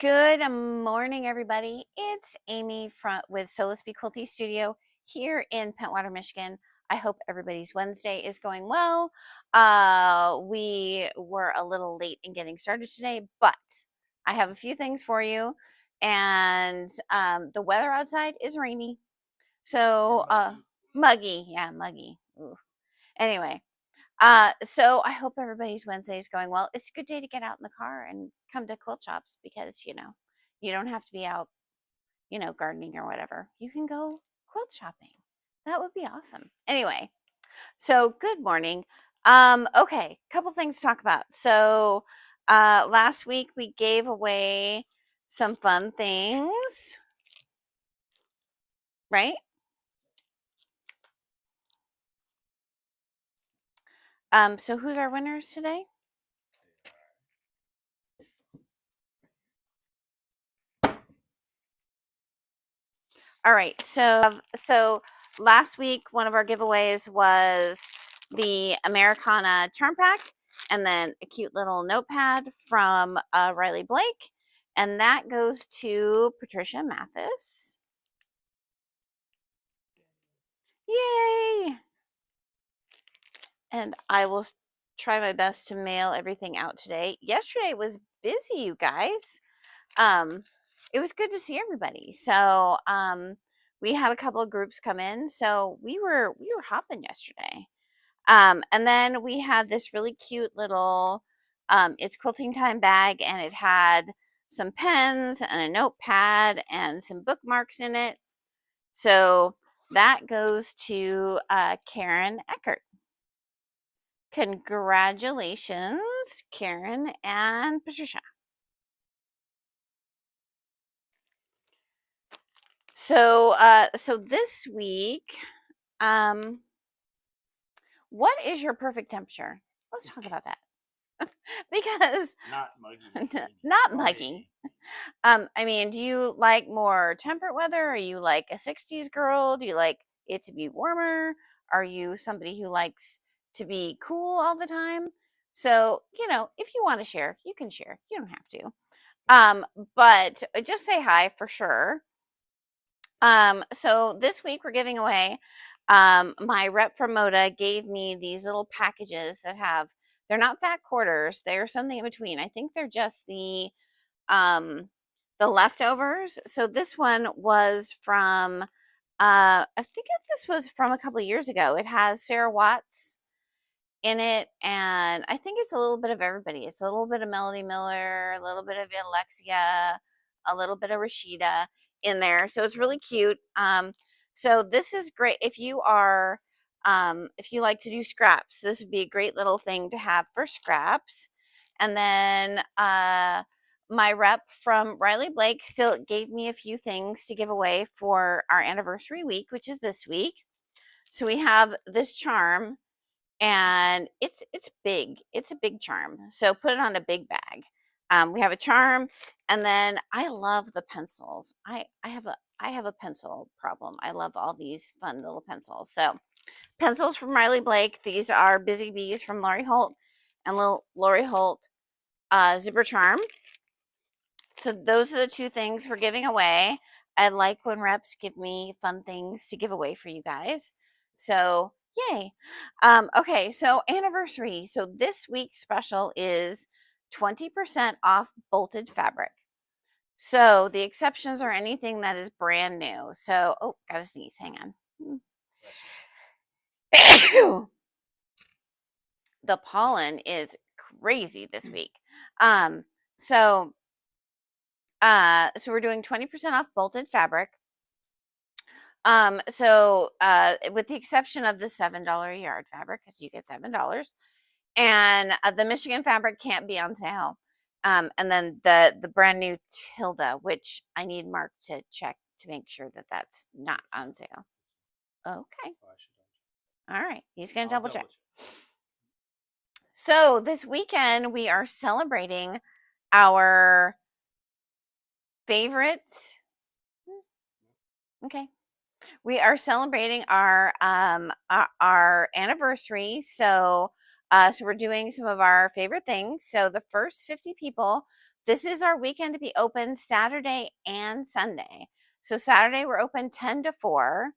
Good morning, everybody. It's Amy with Solus Be Quilty Studio here in Pentwater, Michigan. I hope everybody's Wednesday is going well. We were a little late in getting started today, but I have a few things for you. And the weather outside is rainy. So, muggy. Yeah, muggy. Ooh. Anyway, so I hope everybody's Wednesday is going well. It's a good day to get out in the car and come to quilt shops because, you don't have to be out, gardening or whatever. You can go quilt shopping. That would be awesome. Anyway, so good morning. Okay, couple things to talk about. So, last week we gave away some fun things, right? So who's our winners today? All right, so last week one of our giveaways was the Americana charm pack, and then a cute little notepad from Riley Blake, and that goes to Patricia Mathis. Yay! And I will try my best to mail everything out today. Yesterday was busy, you guys. It was good to see everybody. So we had a couple of groups come in, so we were hopping yesterday. And then we had this really cute little it's quilting time bag, and it had some pens and a notepad and some bookmarks in it. So that goes to Karen Eckert. Congratulations, Karen and Patricia. So this week, what is your perfect temperature? Let's talk about that. Because not muggy. not muggy. I mean, do you like more temperate weather? Are you like a 60s girl? Do you like it to be warmer? Are you somebody who likes to be cool all the time? So, if you want to share, you can share. You don't have to. But just say hi for sure. So this week we're giving away, my rep from Moda gave me these little packages that they're not fat quarters. They're something in between. I think they're just the leftovers. So this one was from, I think this was from a couple of years ago. It has Sarah Watts in it, and I think it's a little bit of everybody. It's a little bit of Melody Miller, a little bit of Alexia, a little bit of Rashida in there. So it's really cute. So this is great if you like to do scraps. This would be a great little thing to have for scraps. And then my rep from Riley Blake still gave me a few things to give away for our anniversary week, which is this week. So we have this charm, and it's big. It's a big charm. So put it on a big bag. We have a charm, and then I love the pencils. I have a pencil problem. I love all these fun little pencils. So pencils from Riley Blake. These are Busy Bees from Lori Holt, and little Lori Holt zipper charm. So those are the two things we're giving away. I like when reps give me fun things to give away for you guys. So yay. Okay, so anniversary. So this week's special is 20% off bolted fabric. So the exceptions are anything that is brand new. So, oh, gotta sneeze. Hang on. The pollen is crazy this week. So we're doing 20% off bolted fabric. With the exception of the $7 a yard fabric, because you get $7, and the Michigan fabric can't be on sale. And then the brand new Tilda, which I need Mark to check to make sure that that's not on sale. Okay. All right. He's going to double check. So this weekend we are celebrating our favorite. Okay. We are celebrating our anniversary. So we're doing some of our favorite things. So the first 50 people This is our weekend to be open Saturday and Sunday. So Saturday we're open 10 to 4,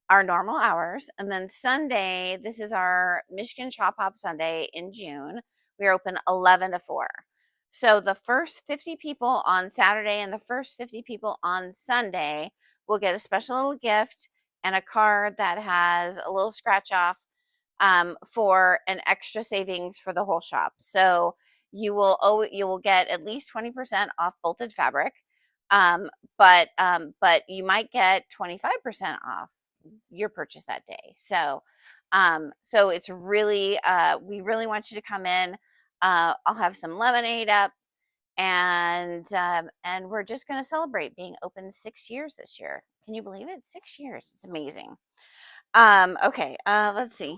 our normal hours, and then Sunday, this is our Michigan Chop Hop Sunday in June. We're open 11 to 4. So the first 50 people on Saturday and the first 50 people on Sunday will get a special little gift and a card that has a little scratch off for an extra savings for the whole shop. So you will get at least 20% off bolted fabric, but you might get 25% off your purchase that day. So it's really we really want you to come in. I'll have some lemonade up, and we're just going to celebrate being open 6 years this year. Can you believe it? 6 years. It's amazing. Okay, let's see.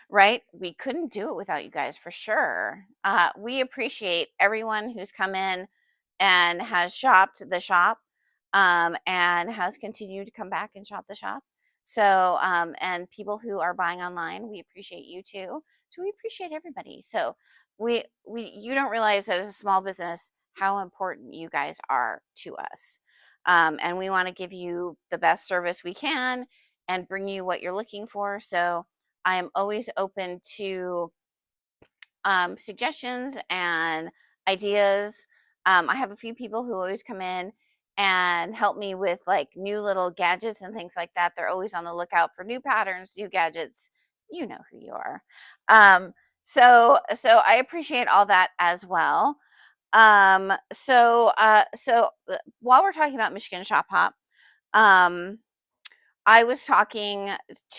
Right? We couldn't do it without you guys for sure. We appreciate everyone who's come in and has shopped the shop, and has continued to come back and shop the shop. So, and people who are buying online, we appreciate you too. So we appreciate everybody. So you don't realize that as a small business, how important you guys are to us. And we want to give you the best service we can and bring you what you're looking for. So I am always open to suggestions and ideas. I have a few people who always come in and help me with like new little gadgets and things like that. They're always on the lookout for new patterns, new gadgets. You know who you are. So I appreciate all that as well. While we're talking about Michigan Shop Hop, um, I was talking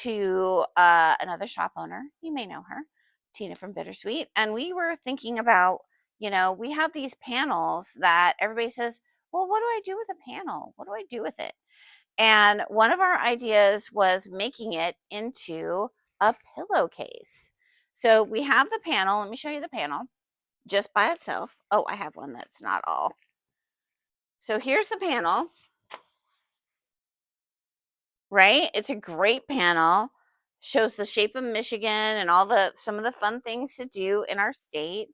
to another shop owner. You may know her, Tina from Bittersweet. And we were thinking about, we have these panels that everybody says, well, what do I do with a panel? What do I do with it? And one of our ideas was making it into a pillowcase. So we have the panel. Let me show you the panel just by itself. Oh, I have one that's not all. So here's the panel. Right? It's a great panel. Shows the shape of Michigan and some of the fun things to do in our state.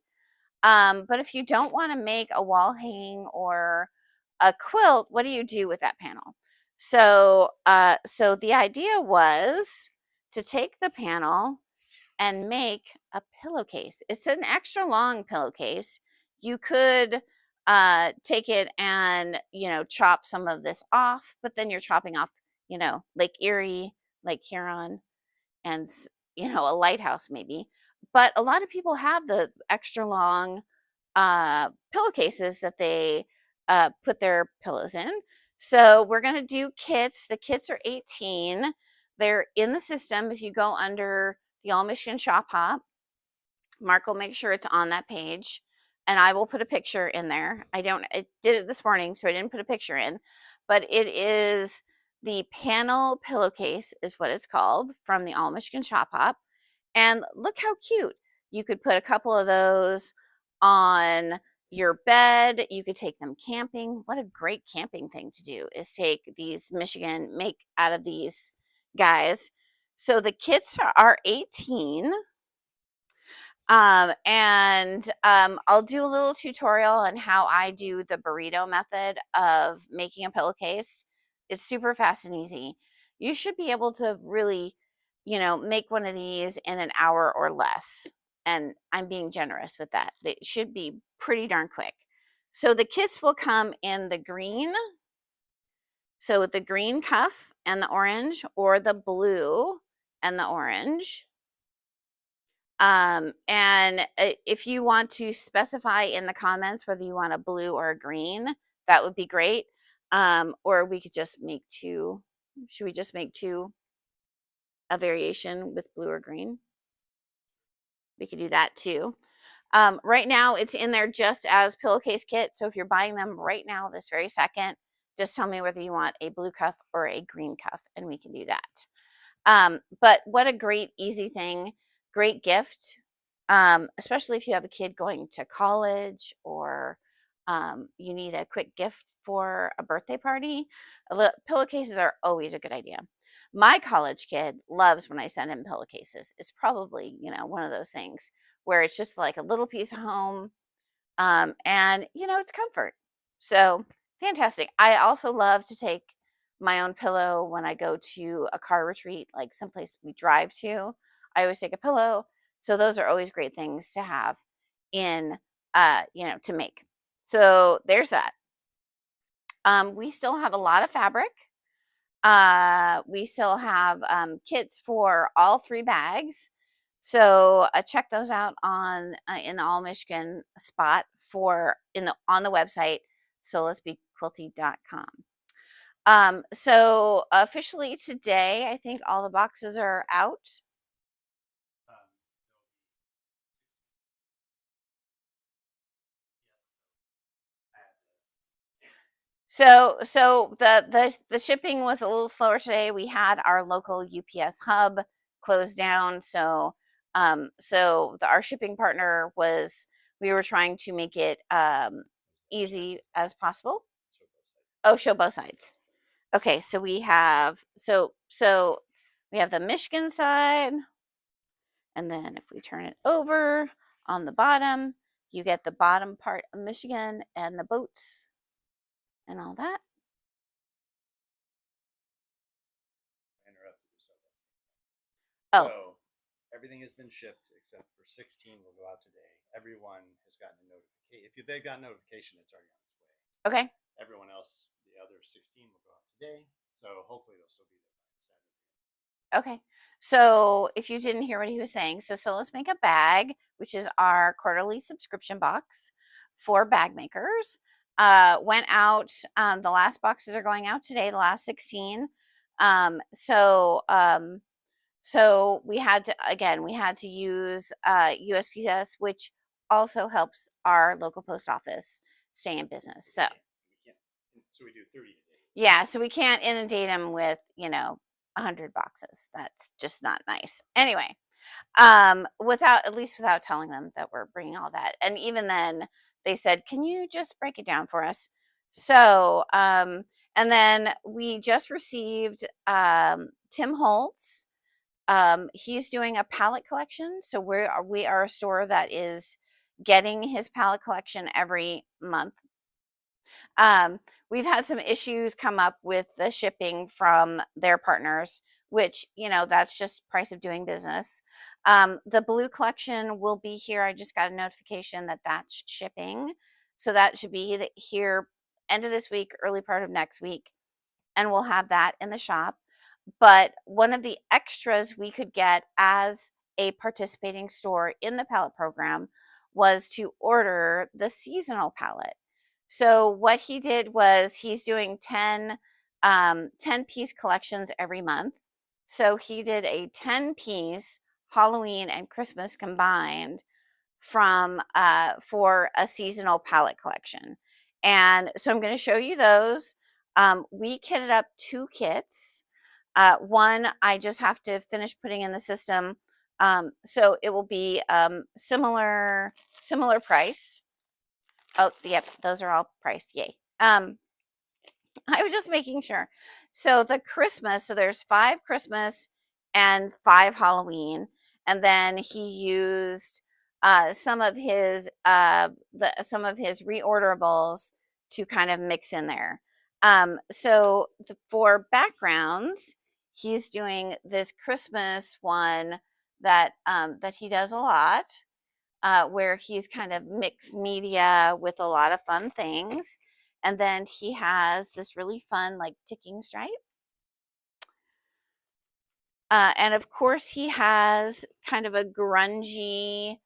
But if you don't want to make a wall hang or a quilt, what do you do with that panel? So the idea was to take the panel and make a pillowcase. It's an extra long pillowcase. You could take it and chop some of this off, but then you're chopping off Lake Erie, Lake Huron, and a lighthouse maybe. But a lot of people have the extra long pillowcases that they put their pillows in. So we're going to do kits. The kits are 18. They're in the system. If you go under the All Michigan Shop Hop, Mark will make sure it's on that page, and I will put a picture in there. I did it this morning, so I didn't put a picture in, but it is the panel pillowcase is what it's called, from the All Michigan Shop Hop. And look how cute. You could put a couple of those on your bed. You could take them camping. What a great camping thing to do is take these make out of these guys. So the kits are 18. I'll do a little tutorial on how I do the burrito method of making a pillowcase. It's super fast and easy. You should be able to really, make one of these in an hour or less. And I'm being generous with that. They should be pretty darn quick. So the kits will come in the green. So with the green cuff and the orange, or the blue and the orange. And if you want to specify in the comments whether you want a blue or a green, that would be great. Or we could just make two. Should we just make two, a variation with blue or green? We could do that too. Right now it's in there just as pillowcase kit. So if you're buying them right now, this very second, just tell me whether you want a blue cuff or a green cuff, and we can do that. But what a great, easy thing, great gift, especially if you have a kid going to college, or you need a quick gift for a birthday party. Pillowcases are always a good idea. My college kid loves when I send him pillowcases. It's probably, one of those things where it's just like a little piece of home. And it's comfort. So fantastic. I also love to take my own pillow when I go to a car retreat, like someplace we drive to. I always take a pillow. So those are always great things to have in, to make. So there's that. We still have a lot of fabric. We still have kits for all 3 bags. So check those out on in the All Michigan spot for in the on the website solet'sbequilty.com. So officially today, I think all the boxes are out. So the shipping was a little slower today. We had our local UPS hub closed down, so our shipping partner was we were trying to make it easy as possible. Oh, show both sides. Okay, so we have we have the Michigan side, and then if we turn it over on the bottom, you get the bottom part of Michigan and the boats and all that. Oh, So everything has been shipped except for 16 will go out today. Everyone has gotten a notification. If they've got notification, it's already on its way. okay. Everyone else, the other 16 will go out today. So hopefully they'll still be there by Saturday. Okay. So if you didn't hear what he was saying, so let's make a bag, which is our quarterly subscription box for bag makers. Went out. The last boxes are going out today. The last 16. So we had to use USPS, which also helps our local post office stay in business. So So we do 30 a day. yeah, so we can't inundate them with 100 boxes. That's just not nice. Anyway, without telling them that we're bringing all that, and even then they said, can you just break it down for us? So and then we just received Tim Holtz. He's doing a palette collection, so we are a store that is getting his palette collection every month. We've had some issues come up with the shipping from their partners, which, that's just price of doing business. The blue collection will be here. I just got a notification that that's shipping. So that should be here end of this week, early part of next week. And we'll have that in the shop. But one of the extras we could get as a participating store in the palette program was to order the seasonal palette. So what he did was he's doing 10 piece collections every month. So he did a 10-piece Halloween and Christmas combined from for a seasonal palette collection. And so I'm going to show you those. We kitted up 2 kits. One I just have to finish putting in the system. So it will be similar price. Oh, yep, those are all priced. Yay. I was just making sure. So so there's 5 Christmas and 5 Halloween, and then he used some of his reorderables to kind of mix in there. For backgrounds, he's doing this Christmas one that he does a lot, where he's kind of mixed media with a lot of fun things. And then he has this really fun, like, ticking stripe. And of course, he has kind of a grungy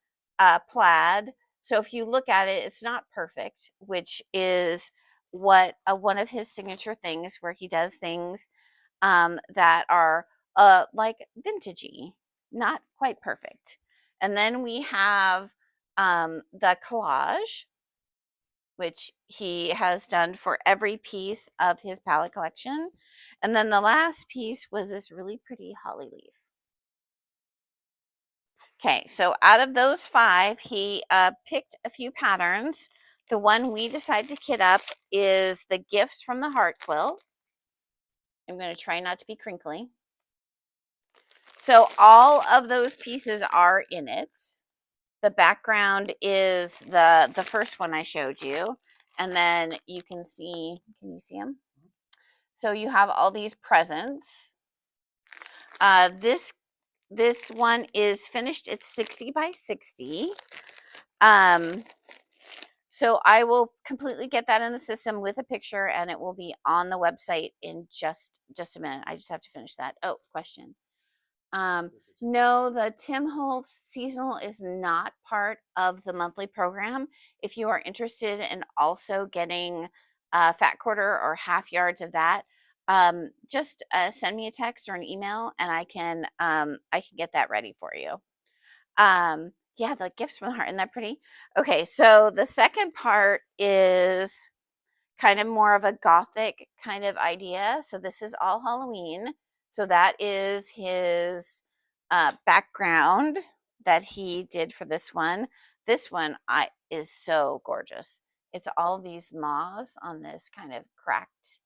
plaid. So if you look at it, it's not perfect, which is what one of his signature things, where he does things that are like vintagey, not quite perfect. And then we have the collage, which he has done for every piece of his palette collection. And then the last piece was this really pretty holly leaf. Okay, so out of those 5, he picked a few patterns. The one we decided to kit up is the Gifts from the Heart quilt. I'm going to try not to be crinkly. So all of those pieces are in it. the background is the first one I showed you, and then you can see. Can you see them? So you have all these presents. This one is finished. It's 60 by 60. Um, so I will completely get that in the system with a picture, and it will be on the website in just a minute. I just have to finish that. Oh, question. No, the Tim Holtz seasonal is not part of the monthly program. If you are interested in also getting fat quarter or half yards of that, just send me a text or an email, and I can get that ready for you. Yeah, the gifts from the heart, isn't that pretty? Okay, so the second part is kind of more of a gothic kind of idea. So this is all Halloween. So that is his background that he did for this one. This one is so gorgeous. It's all these moths on this kind of cracked,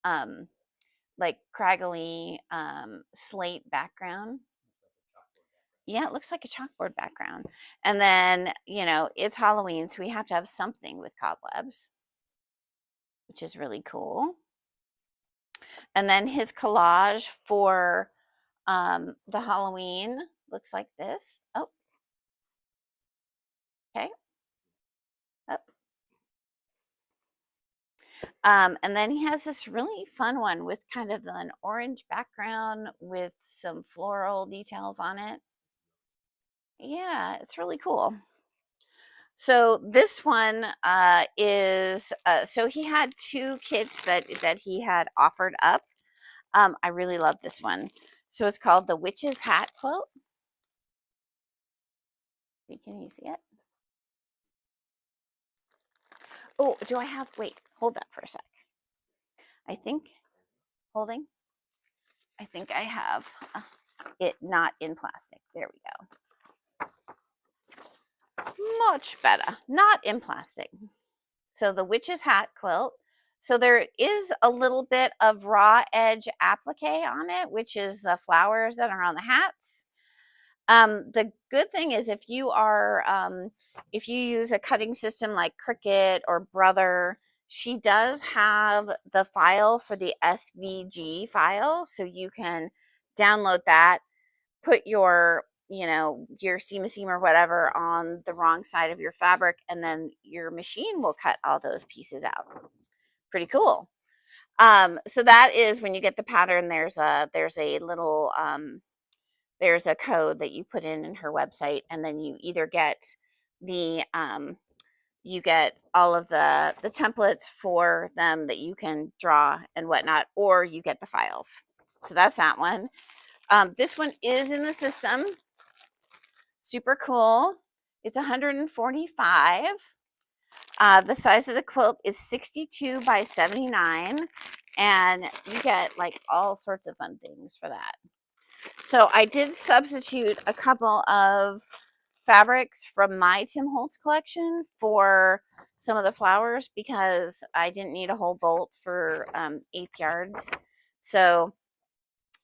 um, like craggly slate background. Yeah, it looks like a chalkboard background. And then, it's Halloween, so we have to have something with cobwebs, which is really cool. And then his collage for the Halloween looks like this. Oh, okay. Oh. And then he has this really fun one with kind of an orange background with some floral details on it. Yeah, it's really cool. So this one is so he had two kits that he had offered up. I really love this one. So it's called the Witch's Hat Quote. Can you see it? Oh, do I have? Wait, hold that for a sec. I think holding. I think I have it not in plastic. There we go. Much better. Not in plastic. So the Witch's Hat Quilt. So there is a little bit of raw edge applique on it, which is the flowers that are on the hats. The good thing is if you use a cutting system like Cricut or Brother, she does have the file for the SVG file, so you can download that, put your seam or whatever on the wrong side of your fabric, and then your machine will cut all those pieces out. Pretty cool. So that is when you get the pattern. There's a little there's a code that you put in her website, and then you either get the you get all of the templates for them that you can draw and whatnot, or you get the files. So that's that one. This one is in the system. Super cool. It's 145. The size of the quilt is 62 by 79, and you get like all sorts of fun things for that. So I did substitute a couple of fabrics from my Tim Holtz collection for some of the flowers because I didn't need a whole bolt for 1/8 yards. So,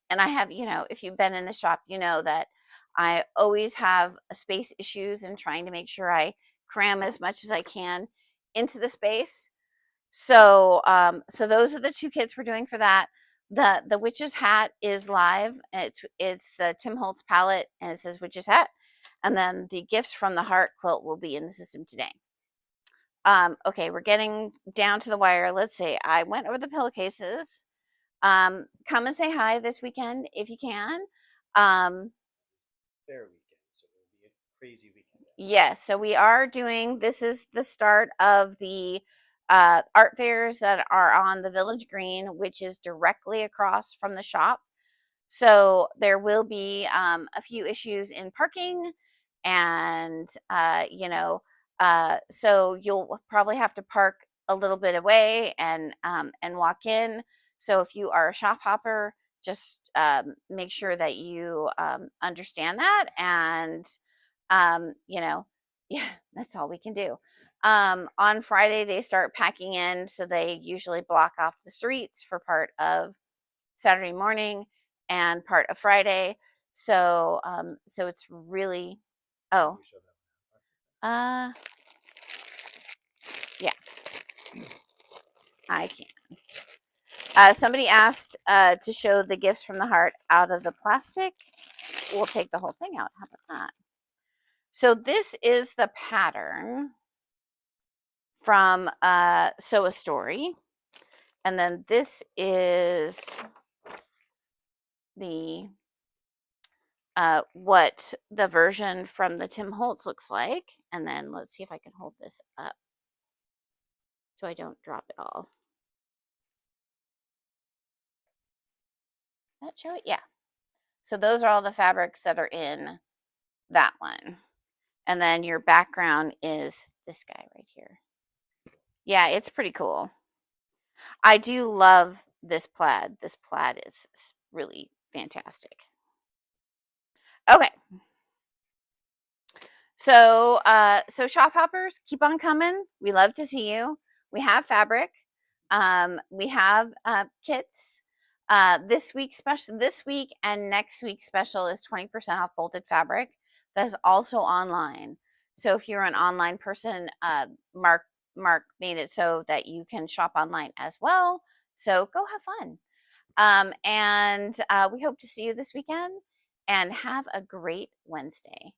and I have, if you've been in the shop, you know that I always have space issues and trying to make sure I cram as much as I can into the space. So those are the two kits we're doing for that. The witch's hat is live. It's the Tim Holtz palette, and it says witch's hat. And then the gifts from the heart quilt will be in the system today. Okay, we're getting down to the wire. Let's see. I went over the pillowcases. Come and say hi this weekend if you can. Fair weekend, so it'll be a crazy weekend. Yes, so we are doing, this is the start of the art fairs that are on the Village Green, which is directly across from the shop. So there will be a few issues in parking, and so you'll probably have to park a little bit away and walk in. So if you are a shop hopper, just make sure that you understand that, and yeah, that's all we can do. On Friday they start packing in, so they usually block off the streets for part of Saturday morning and part of Friday. So it's really, oh, Yeah, I can. Somebody asked to show the gifts from the heart out of the plastic. We'll take the whole thing out. How about that? So this is the pattern from Sew a Story. And then this is the what the version from the Tim Holtz looks like. And then let's see if I can hold this up so I don't drop it all. That show it? Yeah. So those are all the fabrics that are in that one. And then your background is this guy right here. Yeah, it's pretty cool. I do love this plaid. This plaid is really fantastic. Okay. So shop hoppers, keep on coming. We love to see you. We have fabric. We have kits. This week and next week special is 20% off bolted fabric. That is also online. So if you're an online person, Mark made it so that you can shop online as well. So go have fun. And we hope to see you this weekend and have a great Wednesday.